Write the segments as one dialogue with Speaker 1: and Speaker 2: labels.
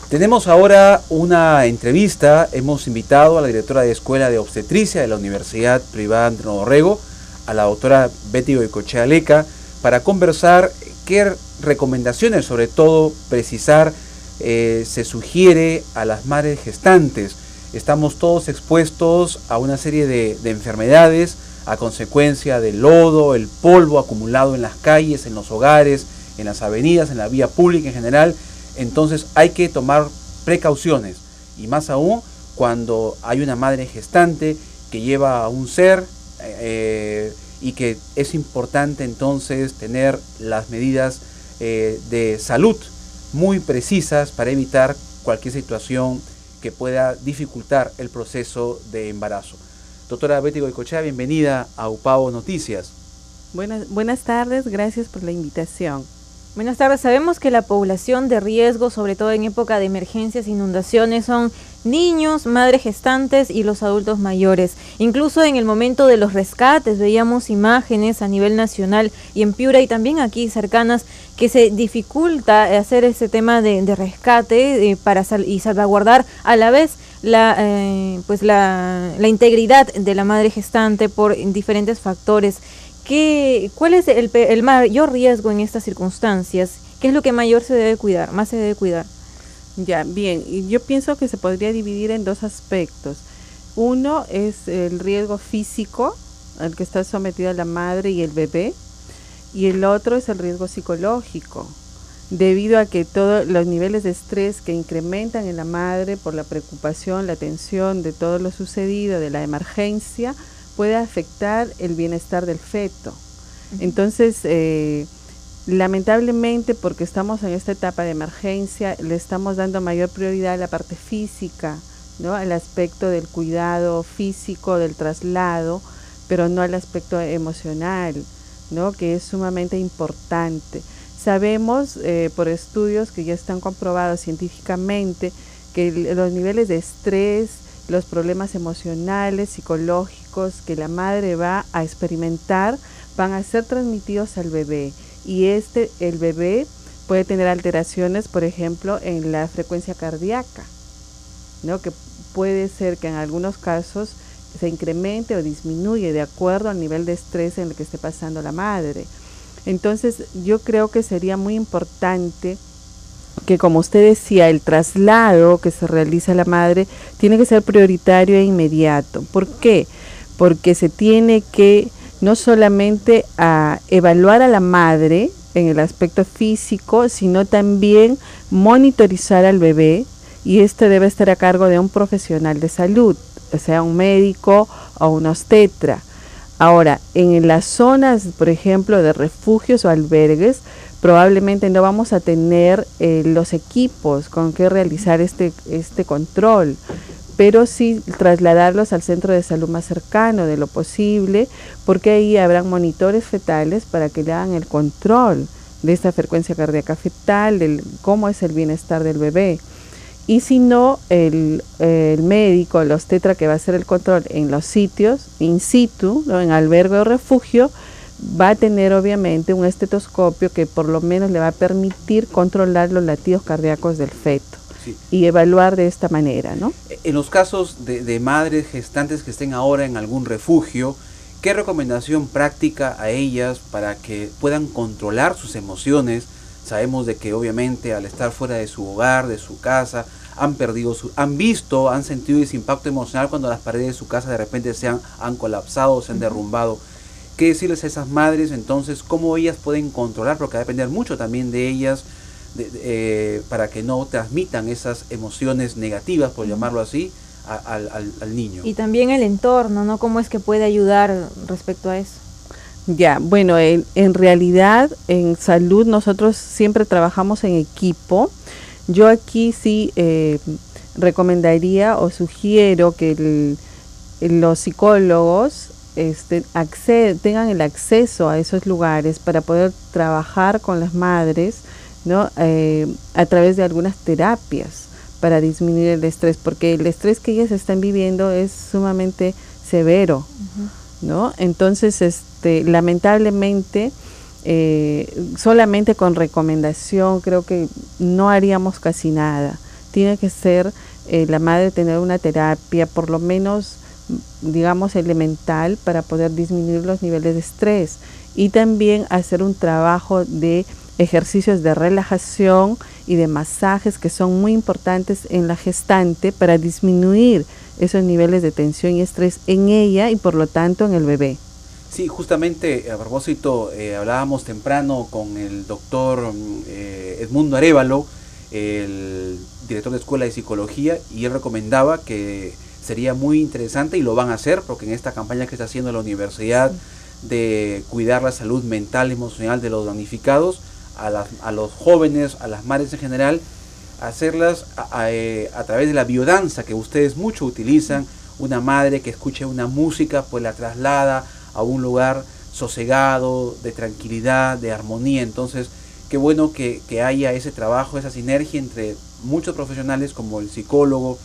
Speaker 1: Tenemos ahora una entrevista. Hemos invitado a la directora de Escuela de Obstetricia de la Universidad Privada Andrés Orrego, a la doctora Betty Goicoechea Leca, para conversar qué recomendaciones, sobre todo precisar, se sugiere a las madres gestantes. Estamos todos expuestos a una serie de enfermedades a consecuencia del lodo, el polvo acumulado en las calles, en los hogares, en las avenidas, en la vía pública en general. Entonces hay que tomar precauciones, y más aún cuando hay una madre gestante que lleva a un ser y que es importante entonces tener las medidas de salud muy precisas para evitar cualquier situación que pueda dificultar el proceso de embarazo. Doctora Betty Goicoechea, bienvenida a UPAO Noticias.
Speaker 2: Buenas tardes, gracias por la invitación.
Speaker 3: Buenas tardes. Sabemos que la población de riesgo, sobre todo en época de emergencias, inundaciones, son niños, madres gestantes y los adultos mayores. Incluso en el momento de los rescates veíamos imágenes a nivel nacional y en Piura y también aquí cercanas que se dificulta hacer ese tema de rescate para salvaguardar a la vez la integridad de la madre gestante por diferentes factores. ¿Cuál es el mayor riesgo en estas circunstancias? ¿Qué es lo que más se debe cuidar?
Speaker 2: Ya, bien, y yo pienso que se podría dividir en dos aspectos. Uno es el riesgo físico al que está sometida la madre y el bebé, y el otro es el riesgo psicológico, debido a que todos los niveles de estrés que incrementan en la madre por la preocupación, la tensión de todo lo sucedido, de la emergencia, puede afectar el bienestar del feto. Entonces, lamentablemente, porque estamos en esta etapa de emergencia, le estamos dando mayor prioridad a la parte física, ¿no? Al aspecto del cuidado físico, del traslado, pero no al aspecto emocional, ¿no? Que es sumamente importante. Sabemos por estudios que ya están comprobados científicamente que los niveles de estrés, los problemas emocionales, psicológicos que la madre va a experimentar van a ser transmitidos al bebé, y el bebé puede tener alteraciones, por ejemplo, en la frecuencia cardíaca, ¿no? Que puede ser que en algunos casos se incremente o disminuye de acuerdo al nivel de estrés en el que esté pasando la madre. Entonces, yo creo que sería muy importante que, como usted decía, el traslado que se realiza a la madre tiene que ser prioritario e inmediato. ¿Por qué? Porque se tiene que no solamente evaluar a la madre en el aspecto físico, sino también monitorizar al bebé, y este debe estar a cargo de un profesional de salud, o sea, un médico o un obstetra. Ahora, en las zonas, por ejemplo, de refugios o albergues, probablemente no vamos a tener los equipos con que realizar este control, pero sí trasladarlos al centro de salud más cercano de lo posible, porque ahí habrán monitores fetales para que le hagan el control de esta frecuencia cardíaca fetal, de cómo es el bienestar del bebé. Y si no, el médico, el obstetra que va a hacer el control en los sitios in situ, ¿no? En albergue o refugio, va a tener obviamente un estetoscopio que por lo menos le va a permitir controlar los latidos cardíacos del feto. Sí. Y evaluar de esta manera, ¿no?
Speaker 1: En los casos de madres gestantes que estén ahora en algún refugio, ¿qué recomendación práctica a ellas para que puedan controlar sus emociones? Sabemos de que obviamente al estar fuera de su hogar, de su casa, han sentido ese impacto emocional cuando las paredes de su casa de repente han colapsado, se han derrumbado. ¿Qué decirles a esas madres entonces? ¿Cómo ellas pueden controlar? Porque va a depender mucho también de ellas para que no transmitan esas emociones negativas, por llamarlo así, al niño.
Speaker 3: Y también el entorno, ¿no? ¿Cómo es que puede ayudar respecto a eso?
Speaker 2: Ya, bueno, en realidad en salud nosotros siempre trabajamos en equipo. Yo aquí sí recomendaría o sugiero que los psicólogos tengan el acceso a esos lugares para poder trabajar con las madres, ¿no? A través de algunas terapias para disminuir el estrés, porque el estrés que ellas están viviendo es sumamente severo, ¿no? Entonces, lamentablemente, solamente con recomendación creo que no haríamos casi nada. tiene que ser la madre tener una terapia, por lo menos, digamos, elemental, para poder disminuir los niveles de estrés, y también hacer un trabajo de ejercicios de relajación y de masajes que son muy importantes en la gestante para disminuir esos niveles de tensión y estrés en ella y por lo tanto en el bebé.
Speaker 1: Sí, justamente a propósito, hablábamos temprano con el doctor Edmundo Arévalo, el director de Escuela de Psicología, y él recomendaba que sería muy interesante, y lo van a hacer, porque en esta campaña que está haciendo la universidad de cuidar la salud mental y emocional de los damnificados, a los jóvenes, a las madres en general, hacerlas a través de la biodanza, que ustedes mucho utilizan. Una madre que escuche una música, pues la traslada a un lugar sosegado, de tranquilidad, de armonía. Entonces, qué bueno que haya ese trabajo, esa sinergia entre muchos profesionales como el psicólogo,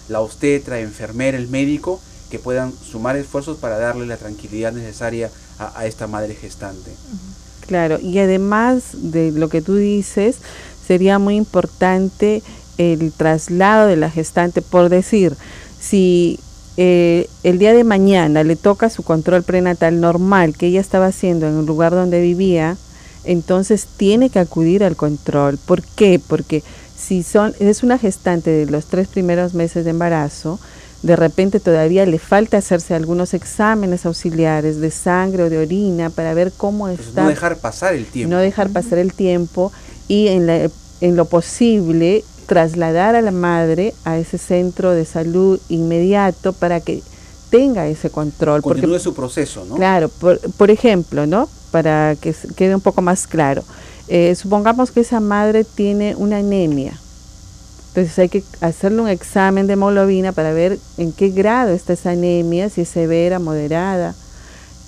Speaker 1: la obstetra, enfermera, el médico, que puedan sumar esfuerzos para darle la tranquilidad necesaria a esta madre gestante.
Speaker 2: Claro, y además de lo que tú dices, sería muy importante el traslado de la gestante. Por decir, si el día de mañana le toca su control prenatal normal que ella estaba haciendo en el lugar donde vivía, entonces tiene que acudir al control. ¿Por qué? Porque si es una gestante de los 3 primeros meses de embarazo, de repente todavía le falta hacerse algunos exámenes auxiliares de sangre o de orina para ver cómo está.
Speaker 1: No dejar pasar el tiempo.
Speaker 2: No dejar pasar el tiempo, y en lo posible trasladar a la madre a ese centro de salud inmediato para que tenga ese control.
Speaker 1: Continúe su proceso, ¿no?
Speaker 2: Claro, por ejemplo, ¿no? Para que quede un poco más claro. Supongamos que esa madre tiene una anemia. Entonces hay que hacerle un examen de hemoglobina para ver en qué grado está esa anemia, si es severa, moderada.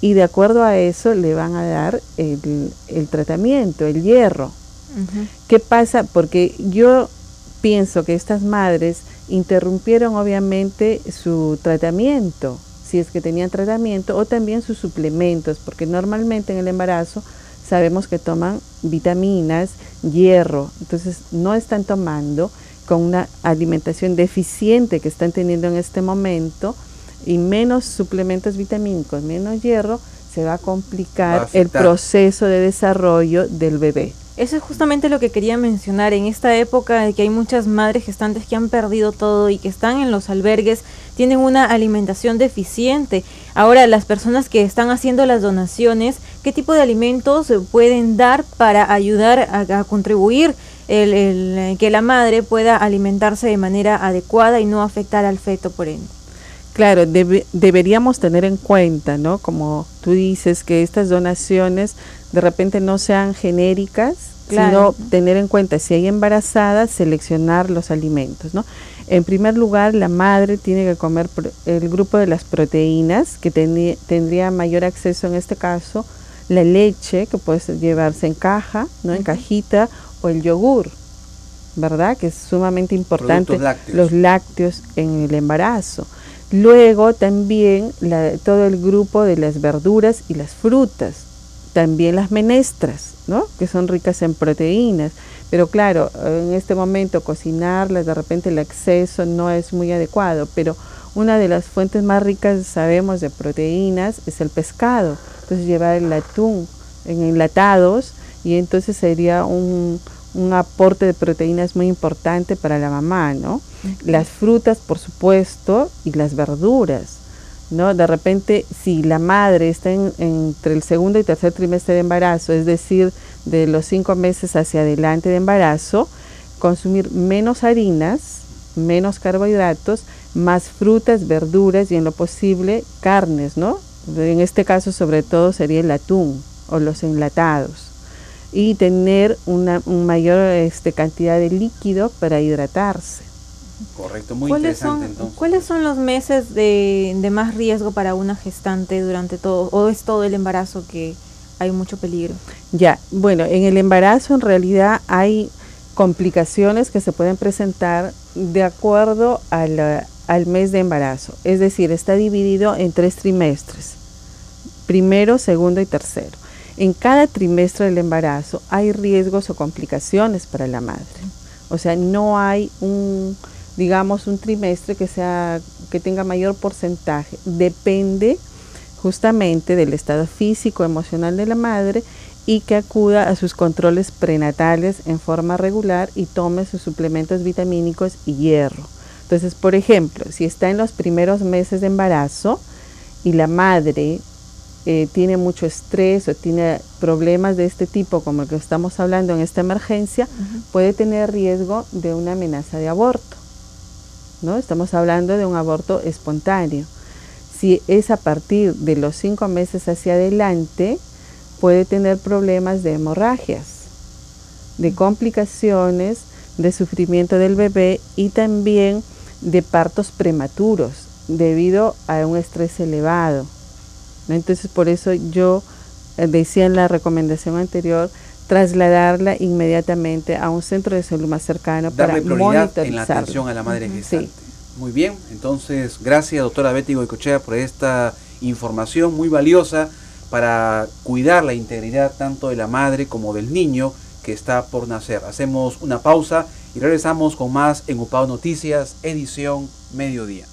Speaker 2: Y de acuerdo a eso le van a dar el tratamiento, el hierro. ¿Qué pasa? Porque yo pienso que estas madres interrumpieron obviamente su tratamiento, si es que tenían tratamiento, o también sus suplementos, porque normalmente en el embarazo sabemos que toman vitaminas, hierro, entonces no están tomando, con una alimentación deficiente que están teniendo en este momento, y menos suplementos vitamínicos, menos hierro, se va a complicar el proceso de desarrollo del bebé.
Speaker 3: Eso es justamente lo que quería mencionar. En esta época de que hay muchas madres gestantes que han perdido todo y que están en los albergues, tienen una alimentación deficiente. Ahora, las personas que están haciendo las donaciones, ¿qué tipo de alimentos pueden dar para ayudar a contribuir que la madre pueda alimentarse de manera adecuada y no afectar al feto por ende?
Speaker 2: Claro, deberíamos tener en cuenta, ¿no? Como tú dices, que estas donaciones de repente no sean genéricas, claro, sino tener en cuenta, si hay embarazadas, seleccionar los alimentos, ¿no? En primer lugar, la madre tiene que comer el grupo de las proteínas, que tendría mayor acceso en este caso, la leche, que puede llevarse en caja, ¿no? En cajita, o el yogur, ¿verdad? Que es sumamente importante, los lácteos en el embarazo. Luego también todo el grupo de las verduras y las frutas, también las menestras, ¿no? Que son ricas en proteínas, pero claro, en este momento cocinarlas, de repente el acceso no es muy adecuado, pero una de las fuentes más ricas, sabemos, de proteínas es el pescado. Entonces llevar el atún en enlatados, y entonces sería un aporte de proteínas muy importante para la mamá, ¿no? Las frutas, por supuesto, y las verduras, ¿no? De repente, si la madre está entre el segundo y tercer trimestre de embarazo, es decir, de los 5 meses hacia adelante de embarazo, consumir menos harinas, menos carbohidratos, más frutas, verduras y en lo posible carnes, ¿no? En este caso, sobre todo, sería el atún o los enlatados. Y tener una mayor cantidad de líquido para hidratarse.
Speaker 1: Correcto, muy interesante entonces.
Speaker 3: ¿Cuáles son los meses de más riesgo para una gestante durante todo, o es todo el embarazo que hay mucho peligro?
Speaker 2: Ya, bueno, en el embarazo en realidad hay complicaciones que se pueden presentar de acuerdo al mes de embarazo. Es decir, está dividido en 3 trimestres, primero, segundo y tercero. En cada trimestre del embarazo hay riesgos o complicaciones para la madre. O sea, no hay un, digamos, un trimestre que tenga mayor porcentaje. Depende justamente del estado físico, emocional de la madre, y que acuda a sus controles prenatales en forma regular y tome sus suplementos vitamínicos y hierro. Entonces, por ejemplo, si está en los primeros meses de embarazo y la madre tiene mucho estrés o tiene problemas de este tipo, como el que estamos hablando en esta emergencia, puede tener riesgo de una amenaza de aborto, ¿no? Estamos hablando de un aborto espontáneo. Si es a partir de los 5 meses hacia adelante, puede tener problemas de hemorragias, de complicaciones, de sufrimiento del bebé y también de partos prematuros debido a un estrés elevado, ¿no? Entonces, por eso yo decía en la recomendación anterior, trasladarla inmediatamente a un centro de salud más cercano para monitorizarla.
Speaker 1: En la atención a la madre gestante.
Speaker 2: Sí.
Speaker 1: Muy bien, entonces gracias doctora Betty Goicoechea por esta información muy valiosa para cuidar la integridad tanto de la madre como del niño que está por nacer. Hacemos una pausa y regresamos con más en UPAO Noticias, edición mediodía.